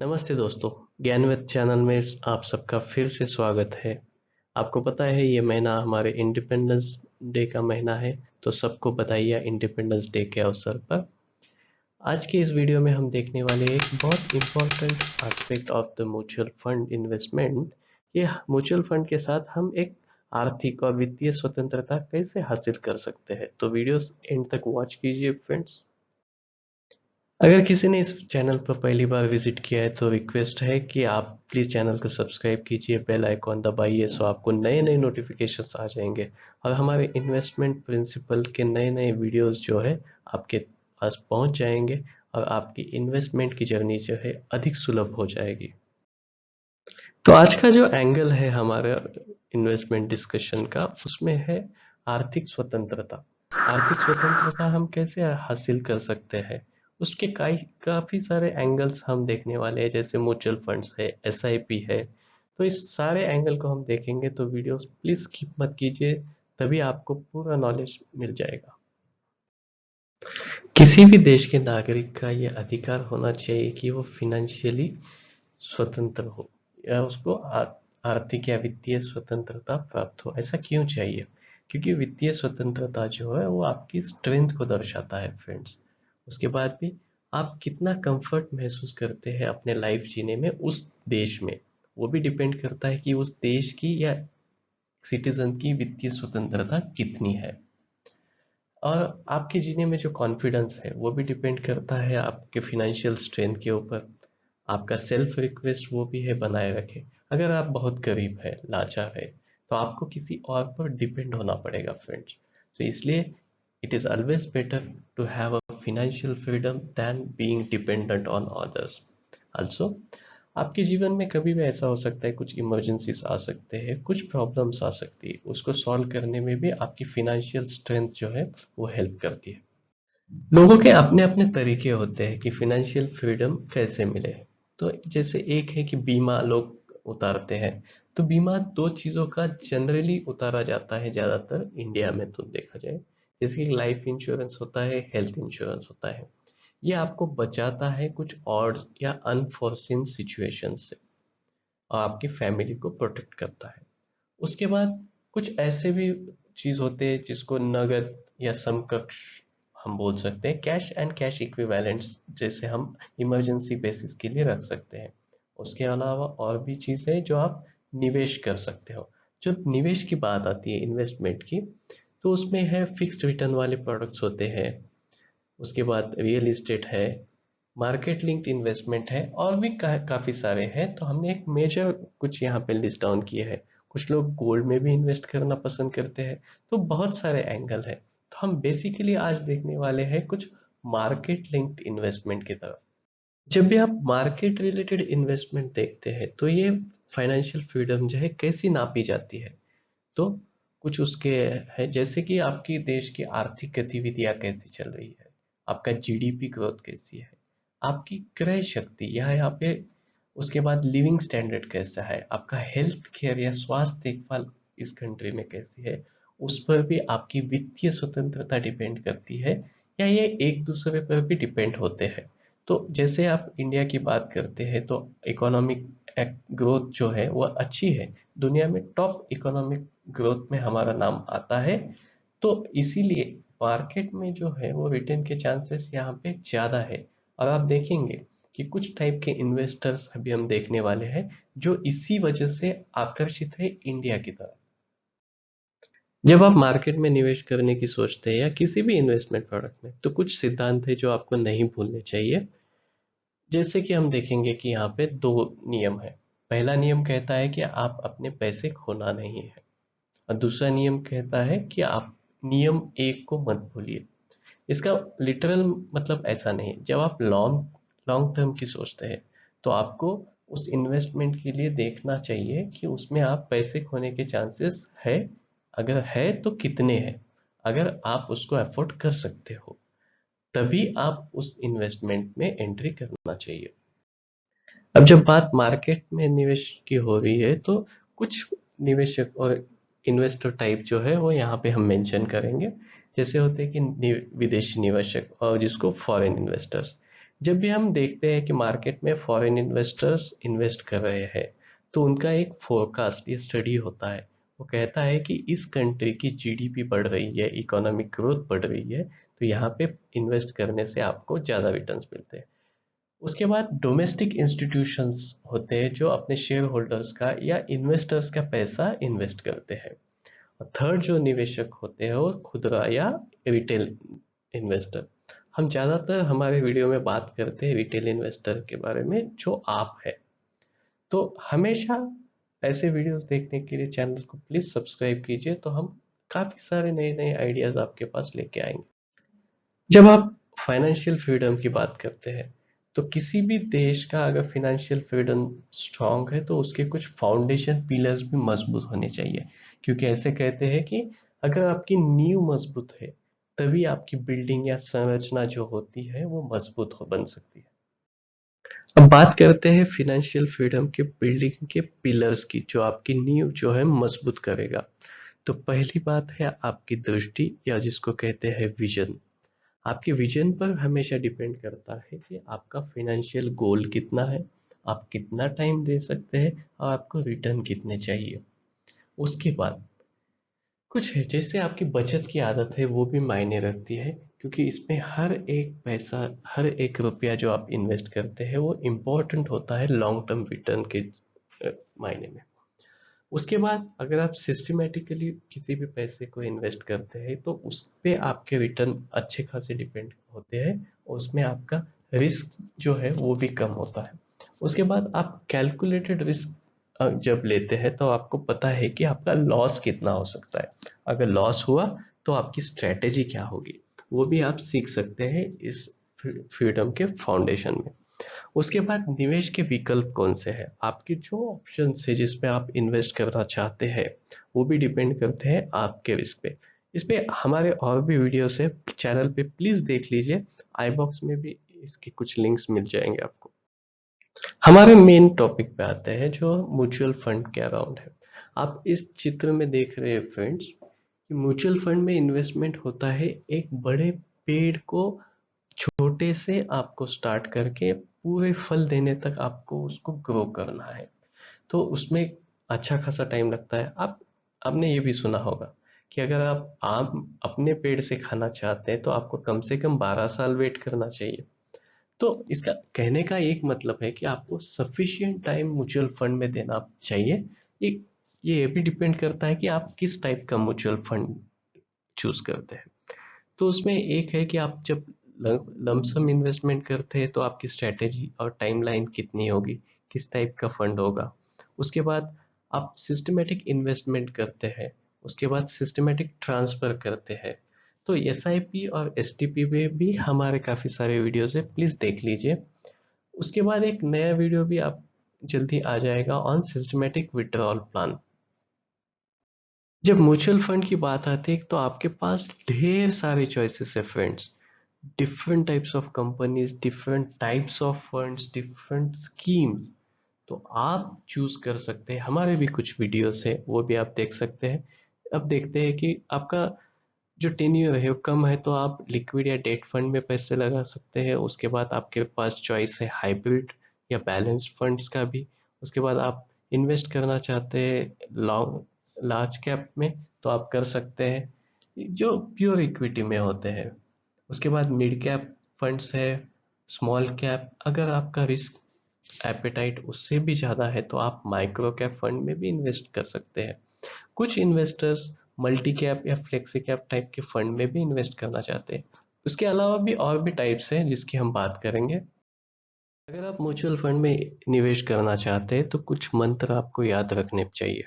नमस्ते दोस्तों। ज्ञानवेद चैनल में आप सबका फिर से स्वागत है। आपको पता है ये महीना हमारे इंडिपेंडेंस डे का महीना है, तो सबको बधाइयाँ इंडिपेंडेंस डे के अवसर पर। आज के इस वीडियो में हम देखने वाले एक बहुत important aspect of the mutual fund investment. ये म्यूचुअल फंड के साथ हम एक आर्थिक और वित्तीय स्वतंत्रता कैसे हासिल कर सकते हैं। तो वीडियो एंड तक वॉच कीजिए फ्रेंड्स। अगर किसी ने इस चैनल पर पहली बार विजिट किया है तो रिक्वेस्ट है कि आप प्लीज़ चैनल को सब्सक्राइब कीजिए, बेल आइकॉन दबाइए सो आपको नए नए नोटिफिकेशंस आ जाएंगे और हमारे इन्वेस्टमेंट प्रिंसिपल के नए नए वीडियोस जो है आपके पास पहुंच जाएंगे और आपकी इन्वेस्टमेंट की जर्नी जो है अधिक सुलभ हो जाएगी। तो आज का जो एंगल है हमारा इन्वेस्टमेंट डिस्कशन का, उसमें है आर्थिक स्वतंत्रता। आर्थिक स्वतंत्रता हम कैसे हासिल कर सकते हैं, उसके काफी सारे एंगल्स हम देखने वाले हैं, जैसे म्यूचुअल फंड्स है, एसआईपी है। तो इस सारे एंगल को हम देखेंगे, तो वीडियोस प्लीज स्किप मत कीजिए, तभी आपको पूरा नॉलेज मिल जाएगा। किसी भी देश के नागरिक का ये अधिकार होना चाहिए कि वो फिनेंशियली स्वतंत्र हो या उसको आर्थिक या वित्तीय स्वतंत्रता प्राप्त हो। ऐसा क्यों चाहिए? क्योंकि वित्तीय स्वतंत्रता जो है वो आपकी स्ट्रेंथ को दर्शाता है फ्रेंड्स। उसके बाद भी आप कितना कंफर्ट महसूस करते हैं अपने लाइफ जीने में उस देश में, वो भी डिपेंड करता है कि उस देश की या सिटीजन की वित्तीय स्वतंत्रता कितनी है। और आपके जीने में जो कॉन्फिडेंस है वो भी डिपेंड करता है आपके फिनेंशियल स्ट्रेंथ के ऊपर। आपका सेल्फ रिक्वेस्ट वो भी है बनाए रखे। अगर आप बहुत गरीब है, लाचार है, तो आपको किसी और पर डिपेंड होना पड़ेगा फ्रेंड्स। तो इसलिए it is always better to have a financial freedom than being dependent on others. Also, आपके जीवन में कभी भी ऐसा हो सकता है, कुछ इमरजेंसीज आ सकते हैं, कुछ प्रॉब्लम्स आ सकती है, उसको सॉल्व करने में भी आपकी फिनेंशियल स्ट्रेंथ जो है वो हेल्प करती है। लोगों के अपने अपने तरीके होते हैं कि फिनेंशियल फ्रीडम कैसे मिले। तो जैसे एक है कि बीमा लोग उतारते हैं। तो बीमा दो चीजों का जनरली उतारा जाता है ज्यादातर इंडिया में, तो देखा जाए जैसे कि लाइफ इंश्योरेंस होता है, हेल्थ इंश्योरेंस होता है। ये आपको बचाता है कुछ ऑड या अनफोर्सिन सिचुएशन से और आपकी फैमिली को प्रोटेक्ट करता है। उसके बाद कुछ ऐसे भी चीज होते हैं जिसको नगद या समकक्ष हम बोल सकते हैं, कैश एंड कैश इक्विवेलेंट्स, जैसे हम इमरजेंसी बेसिस के लिए रख सकते हैं। उसके अलावा और भी चीज है जो आप निवेश कर सकते हो। जब निवेश की बात आती है इन्वेस्टमेंट की, तो उसमें है फिक्स्ड रिटर्न वाले प्रोडक्ट्स होते हैं। उसके बाद रियल इस्टेट है, मार्केट लिंक्ड इन्वेस्टमेंट है, और भी काफी सारे हैं। तो हमने एक मेजर कुछ यहाँ पे लिस्ट डाउन किए हैं। कुछ लोग गोल्ड में भी इन्वेस्ट करना पसंद करते हैं। तो बहुत सारे एंगल है। तो हम बेसिकली आज देखने वाले हैं कुछ मार्केट लिंक्ड इन्वेस्टमेंट की तरफ। जब भी आप मार्केट रिलेटेड इन्वेस्टमेंट देखते हैं, तो ये फाइनेंशियल फ्रीडम जो है कैसी नापी जाती है। तो कुछ उसके है, जैसे कि आपकी देश की आर्थिक गतिविधियां कैसी चल रही है, आपका जीडीपी ग्रोथ कैसी है, आपकी क्रय शक्ति यहाँ पे, उसके बाद लिविंग स्टैंडर्ड कैसा है, आपका हेल्थ केयर या स्वास्थ्य देखभाल इस कंट्री में कैसी है। उस पर भी आपकी वित्तीय स्वतंत्रता डिपेंड करती है, या ये एक दूसरे पर भी डिपेंड होते हैं। तो जैसे आप इंडिया की बात करते हैं, तो इकोनॉमिक ग्रोथ जो है वो अच्छी है। दुनिया में टॉप इकोनॉमिक ग्रोथ में हमारा नाम आता है। तो इसीलिए मार्केट में जो है वो रिटर्न के चांसेस यहाँ पे ज्यादा है। और आप देखेंगे कि कुछ टाइप के इन्वेस्टर्स अभी हम देखने वाले हैं जो इसी वजह से आकर्षित है इंडिया की तरफ। जब आप मार्केट में निवेश करने की सोचते हैं या किसी भी इन्वेस्टमेंट प्रोडक्ट में, तो कुछ सिद्धांत है जो आपको नहीं भूलने चाहिए। जैसे कि हम देखेंगे कि यहाँ पे दो नियम है। पहला नियम कहता है कि आप अपने पैसे खोना नहीं है, और दूसरा नियम कहता है कि आप नियम एक को मत भूलिए। इसका लिटरल मतलब ऐसा नहीं। जब आप लॉन्ग लॉन्ग टर्म की सोचते हैं, तो आपको उस इन्वेस्टमेंट के लिए देखना चाहिए कि उसमें आप पैसे खोने के चांसेस है, अगर है तो कितने हैं। अगर आप उसको अफोर्ड कर सकते हो, तभी आप उस इन्वेस्टमेंट में एंट्री करना चाहिए। अब जब बात मार्केट में निवेश की हो रही है, तो कुछ निवेशक और इन्वेस्टर टाइप जो है वो यहाँ पे हम मेंशन करेंगे। जैसे होते हैं कि विदेशी निवेशक, और जिसको फॉरेन इन्वेस्टर्स। जब भी हम देखते हैं कि मार्केट में फॉरेन इन्वेस्टर्स इन्वेस्ट कर रहे हैं, तो उनका एक फोरकास्ट ये स्टडी होता है। वो कहता है कि इस कंट्री की जीडीपी बढ़ रही है, इकोनॉमिक ग्रोथ बढ़ रही है, तो यहाँ पे इन्वेस्ट करने से आपको ज़्यादा रिटर्न्स मिलते हैं। उसके बाद डोमेस्टिक इंस्टीट्यूशंस होते हैं जो अपने शेयर होल्डर्स का या इन्वेस्टर्स का पैसा इन्वेस्ट करते हैं। और थर्ड जो निवेशक होते हैं वो खुदरा या रिटेल इन्वेस्टर। हम ज़्यादातर हमारे वीडियो में बात करते हैं रिटेल इन्वेस्टर के बारे में जो आप है। तो हमेशा ऐसे वीडियोस देखने के लिए चैनल को प्लीज़ सब्सक्राइब कीजिए, तो हम काफ़ी सारे नए नए आइडियाज़ आपके पास लेके आएंगे। जब आप फाइनेंशियल फ्रीडम की बात करते हैं, तो किसी भी देश का अगर फाइनेंशियल फ्रीडम स्ट्रांग है तो उसके कुछ फाउंडेशन पिलर्स भी मजबूत होने चाहिए। क्योंकि ऐसे कहते हैं कि अगर आपकी नींव मजबूत है, तभी आपकी बिल्डिंग या संरचना जो होती है वो मजबूत हो बन सकती है। अब बात करते हैं फाइनेंशियल फ्रीडम के बिल्डिंग के पिलर्स की, जो आपकी नींव जो है मजबूत करेगा। तो पहली बात है आपकी दृष्टि, या जिसको कहते हैं विजन। आपके विजन पर हमेशा डिपेंड करता है कि आपका फाइनेंशियल गोल कितना है, आप कितना टाइम दे सकते हैं, और आपको रिटर्न कितने चाहिए। उसके बाद कुछ है जैसे आपकी बचत की आदत है, वो भी मायने रखती है। क्योंकि इसमें हर एक पैसा, हर एक रुपया जो आप इन्वेस्ट करते हैं वो इम्पोर्टेंट होता है लॉन्ग टर्म रिटर्न के मायने में। उसके बाद अगर आप सिस्टमेटिकली किसी भी पैसे को इन्वेस्ट करते हैं तो उस पे आपके रिटर्न अच्छे खासे डिपेंड होते हैं, और उसमें आपका रिस्क जो है वो भी कम होता है। उसके बाद आप कैलकुलेटेड रिस्क जब लेते हैं तो आपको पता है कि आपका लॉस कितना हो सकता है। अगर लॉस हुआ तो आपकी स्ट्रेटेजी क्या होगी, वो भी आप सीख सकते हैं इस फ्रीडम के फाउंडेशन में। उसके बाद निवेश के विकल्प कौन से हैं, आपके जो ऑप्शन है जिसमें आप इन्वेस्ट करना चाहते हैं, वो भी डिपेंड करते हैं आपके रिस्क पे। इस पे हमारे और भी वीडियोस है, चैनल पे प्लीज देख लीजिए। आई बॉक्स में भी इसके कुछ लिंक्स मिल जाएंगे आपको। हमारे मेन टॉपिक पे आते हैं जो म्यूचुअल फंड के अराउंड है। आप इस चित्र में देख रहे हैं फ्रेंड्स, कि म्यूचुअल फंड में इन्वेस्टमेंट होता है एक बड़े पेड़ को छोटे से आपको स्टार्ट करके पूरे फल देने तक आपको उसको ग्रो करना है। तो उसमें अच्छा खासा टाइम लगता है। आप आपने ये भी सुना होगा कि अगर आप आम अपने पेड़ से खाना चाहते हैं तो आपको कम से कम 12 साल वेट करना चाहिए। तो इसका कहने का एक मतलब है कि आपको सफिशिएंट टाइम म्यूचुअल फंड में देना चाहिए। एक ये भी डिपेंड करता है कि आप किस टाइप का म्यूचुअल फंड चूज करते हैं। तो उसमें एक है कि आप जब लमसम इन्वेस्टमेंट करते हैं तो आपकी स्ट्रेटेजी और टाइमलाइन कितनी होगी, किस टाइप का फंड होगा। उसके बाद आप सिस्टमेटिक इन्वेस्टमेंट करते हैं, उसके बाद सिस्टमेटिक ट्रांसफर करते हैं। तो एसआईपी और एसटीपी में भी हमारे काफ़ी सारे वीडियोस है, प्लीज़ देख लीजिए। उसके बाद एक नया वीडियो भी आप जल्दी आ जाएगा ऑन सिस्टमेटिक विड्रॉल प्लान। जब म्यूचुअल फंड की बात आती है तो आपके पास ढेर सारे चॉइसेस है friends. Different types of companies, different types of funds, different schemes. तो आप चूज कर सकते हैं। हमारे भी कुछ वीडियोस है, वो भी आप देख सकते हैं। अब देखते हैं कि आपका जो टेन्योर है वो कम है तो आप लिक्विड या डेट फंड में पैसे लगा सकते हैं। उसके बाद आपके पास चॉइस है हाइब्रिड या बैलेंस्ड फंड्स का भी। उसके बाद आप इन्वेस्ट करना चाहते हैं लॉन्ग लार्ज कैप में, तो आप कर सकते हैं जो प्योर इक्विटी में होते हैं। उसके बाद मिड कैप फंड्स है, स्मॉल कैप। अगर आपका रिस्क एपेटाइट उससे भी ज़्यादा है तो आप माइक्रो कैप फंड में भी इन्वेस्ट कर सकते हैं। कुछ इन्वेस्टर्स मल्टी कैप या फ्लेक्सी कैप टाइप के फंड में भी इन्वेस्ट करना चाहते हैं। उसके अलावा भी और भी टाइप्स हैं जिसकी हम बात करेंगे। अगर आप म्यूचुअल फंड में निवेश करना चाहते हैं तो कुछ मंत्र आपको याद रखने चाहिए।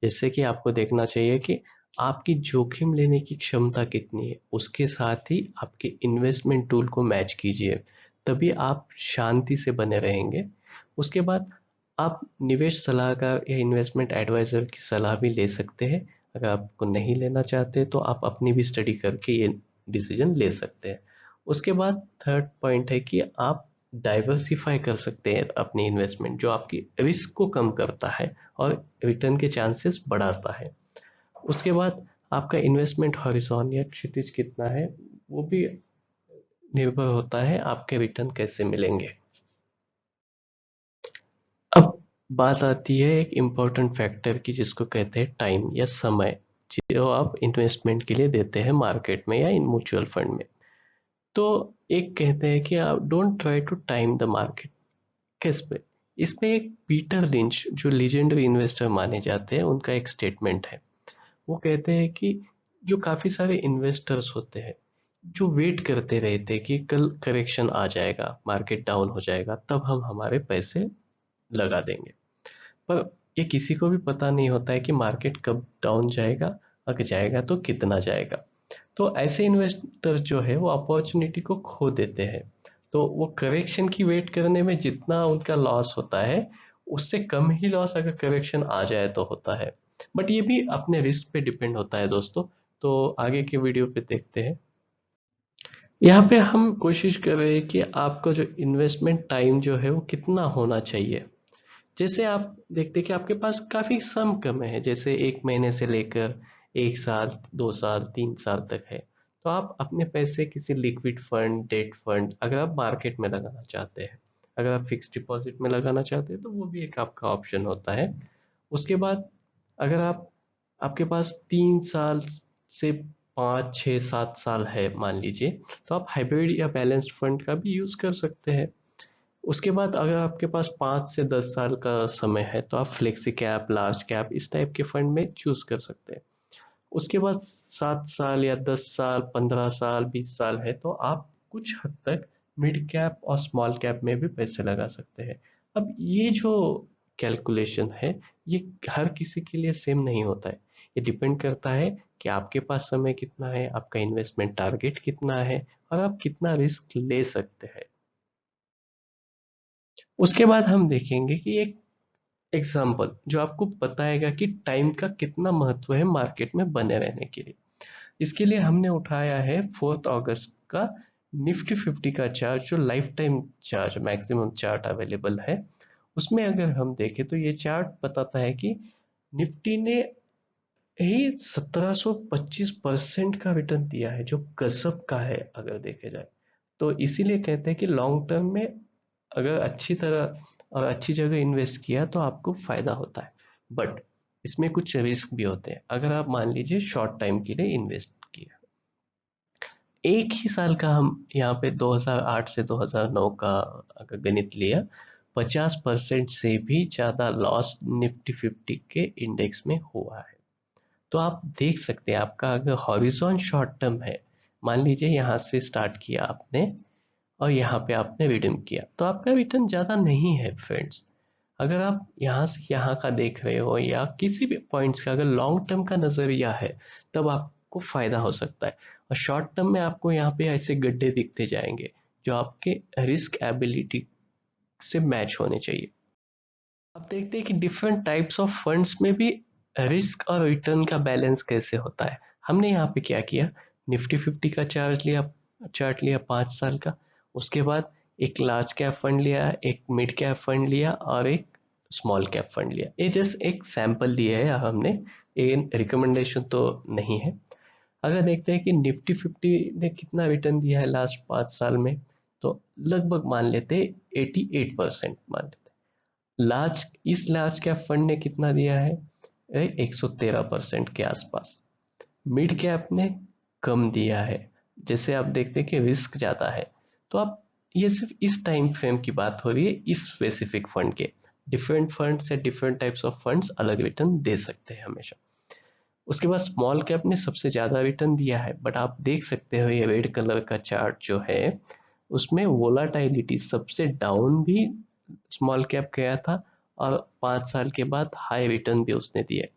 जैसे कि आपको देखना चाहिए कि आपकी जोखिम लेने की क्षमता कितनी है, उसके साथ ही आपके इन्वेस्टमेंट टूल को मैच कीजिए, तभी आप शांति से बने रहेंगे। उसके बाद आप निवेश सलाहकार या इन्वेस्टमेंट एडवाइजर की सलाह भी ले सकते हैं। अगर आपको नहीं लेना चाहते तो आप अपनी भी स्टडी करके ये डिसीजन ले सकते हैं। उसके बाद थर्ड पॉइंट है कि आप डाइवर्सिफाई कर सकते हैं अपनी इन्वेस्टमेंट, जो आपकी रिस्क को कम करता है और रिटर्न के चांसेस बढ़ाता है। उसके बाद आपका इन्वेस्टमेंट हॉरिजॉन या क्षितिज कितना है, वो भी निर्भर होता है आपके रिटर्न कैसे मिलेंगे। अब बात आती है एक इम्पोर्टेंट फैक्टर की, जिसको कहते हैं टाइम या समय, जो आप इन्वेस्टमेंट के लिए देते हैं मार्केट में या इन म्यूचुअल फंड में। तो एक कहते हैं कि आप don't try to time the market. किस पे? इसमें एक पीटर लिंच जो लीजेंडरी इन्वेस्टर माने जाते हैं, उनका एक स्टेटमेंट है। वो कहते हैं कि जो काफी सारे इन्वेस्टर्स होते हैं जो वेट करते रहते हैं कि कल करेक्शन आ जाएगा, मार्केट डाउन हो जाएगा, तब हम हमारे पैसे लगा देंगे। पर ये किसी को भी पता नहीं होता है कि मार्केट कब डाउन जाएगा, अगर जाएगा तो कितना जाएगा। तो ऐसे इन्वेस्टर जो है वो अपॉर्चुनिटी को खो देते हैं। तो वो करेक्शन की वेट करने में जितना उनका लॉस होता है, उससे कम ही लॉस अगर करेक्शन आ जाए तो होता है। बट ये भी अपने रिस्क पे डिपेंड होता है दोस्तों। तो आगे के वीडियो पे देखते हैं। यहाँ पे हम कोशिश कर रहे हैं कि आपका जो इन्वेस्टमेंट टाइम जो है वो कितना होना चाहिए। जैसे आप देखते हैं कि आपके पास काफी सम कम है, जैसे 1 महीने से लेकर 1 साल, 2 साल, 3 साल तक है। तो आप अपने पैसे किसी लिक्विड फंड, डेट फंड, अगर आप मार्केट में लगाना चाहते हैं, अगर आप फिक्स डिपॉजिट में लगाना चाहते हैं तो वो भी एक आपका ऑप्शन होता है। उसके बाद अगर आप, आपके पास 3 साल से 5, 6, 7 साल है मान लीजिए, तो आप हाइब्रिड या बैलेंस्ड फंड का भी यूज कर सकते हैं। उसके बाद अगर आपके पास 5 से 10 साल का समय है तो आप फ्लेक्सी कैप, लार्ज कैप, इस टाइप के फंड में चूज कर सकते हैं। उसके बाद 7 साल या 10 साल, 15 साल, 20 साल है तो आप कुछ हद तक मिड कैप और स्मॉल कैप में भी पैसे लगा सकते हैं। अब ये जो कैलकुलेशन है, ये हर किसी के लिए सेम नहीं होता है। ये डिपेंड करता है कि आपके पास समय कितना है, आपका इन्वेस्टमेंट टारगेट कितना है, और आप कितना रिस्क ले सकते हैं। उसके बाद हम देखेंगे कि एक एग्जाम्पल जो आपको बताएगा कि टाइम का कितना महत्व है मार्केट में बने रहने के लिए। इसके लिए हमने उठाया है 4 अगस्त का निफ्टी 50 का चार्ट, जो life time chart, maximum chart available है। उसमें अगर हम देखें तो ये चार्ट बताता है कि निफ्टी ने ही 1725% का रिटर्न दिया है, जो गजब का है अगर देखे जाए। तो इसीलिए कहते हैं कि लॉन्ग टर्म में अगर अच्छी तरह और अच्छी जगह इन्वेस्ट किया तो आपको फायदा होता है। बट इसमें कुछ रिस्क भी होते हैं अगर आप मान लीजिए शॉर्ट टाइम के लिए इन्वेस्ट किया। एक ही साल का हम यहाँ पे 2008 से 2009 का अगर गणित लिया, 50% से भी ज्यादा लॉस निफ्टी 50 के इंडेक्स में हुआ है। तो आप देख सकते हैं आपका अगर हॉरिजॉन शॉर्ट टर्म है, मान लीजिए यहाँ से स्टार्ट किया आपने और यहाँ पे आपने रिडीम किया, तो आपका रिटर्न ज्यादा नहीं है फ्रेंड्स। अगर आप यहाँ से यहाँ का देख रहे हो या किसी भी पॉइंट्स का अगर लॉन्ग टर्म का नजरिया है, तब आपको फायदा हो सकता है। और शॉर्ट टर्म में आपको यहाँ पे ऐसे गड्ढे दिखते जाएंगे जो आपके रिस्क एबिलिटी से मैच होने चाहिए। अब देखते हैं कि डिफरेंट टाइप्स ऑफ फंड्स में भी रिस्क और रिटर्न का बैलेंस कैसे होता है। हमने यहाँ पे क्या किया, निफ्टी 50 का चार्ट लिया 5 साल का। उसके बाद एक लार्ज कैप फंड लिया, एक मिड कैप फंड लिया और एक स्मॉल कैप फंड लिया। ये जस्ट एक सैंपल दिया है हमने, ये रिकमेंडेशन तो नहीं है। अगर देखते हैं कि निफ्टी 50 ने कितना रिटर्न दिया है लास्ट 5 साल में, तो लगभग मान लेते 88% मान लेते। लार्ज कैप फंड ने कितना दिया है, 113% के आसपास। मिड कैप ने कम दिया है। जैसे आप देखते हैं कि रिस्क ज्यादा है, तो आप, ये सिर्फ इस टाइम फ्रेम की बात हो रही है इस स्पेसिफिक फंड के। डिफरेंट फंड से डिफरेंट टाइप्स ऑफ फंड्स अलग रिटर्न दे सकते हैं हमेशा। उसके बाद स्मॉल कैप ने सबसे ज्यादा रिटर्न दिया है, बट आप देख सकते हो ये रेड कलर का चार्ट जो है, उसमें वोलाटाइलिटी सबसे डाउन भी स्मॉल कैप गया था, और 5 साल के बाद हाई रिटर्न भी उसने दिए।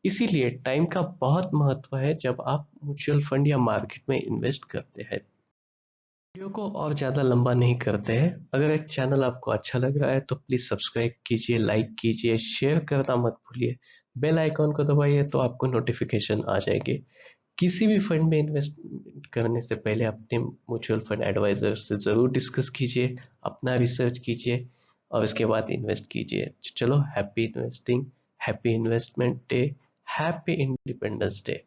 इसीलिए टाइम का बहुत महत्व है जब आप म्यूचुअल फंड या मार्केट में इन्वेस्ट करते हैं। वीडियो को और ज़्यादा लंबा नहीं करते हैं। अगर एक चैनल आपको अच्छा लग रहा है तो प्लीज़ सब्सक्राइब कीजिए, लाइक कीजिए, शेयर करना मत भूलिए। बेल आइकॉन को दबाइए तो आपको नोटिफिकेशन आ जाएगी। किसी भी फंड में इन्वेस्ट करने से पहले अपने म्यूचुअल फंड एडवाइजर से ज़रूर डिस्कस कीजिए, अपना रिसर्च कीजिए और उसके बाद इन्वेस्ट कीजिए। चलो, happy investing, happy investment day, happy independence day.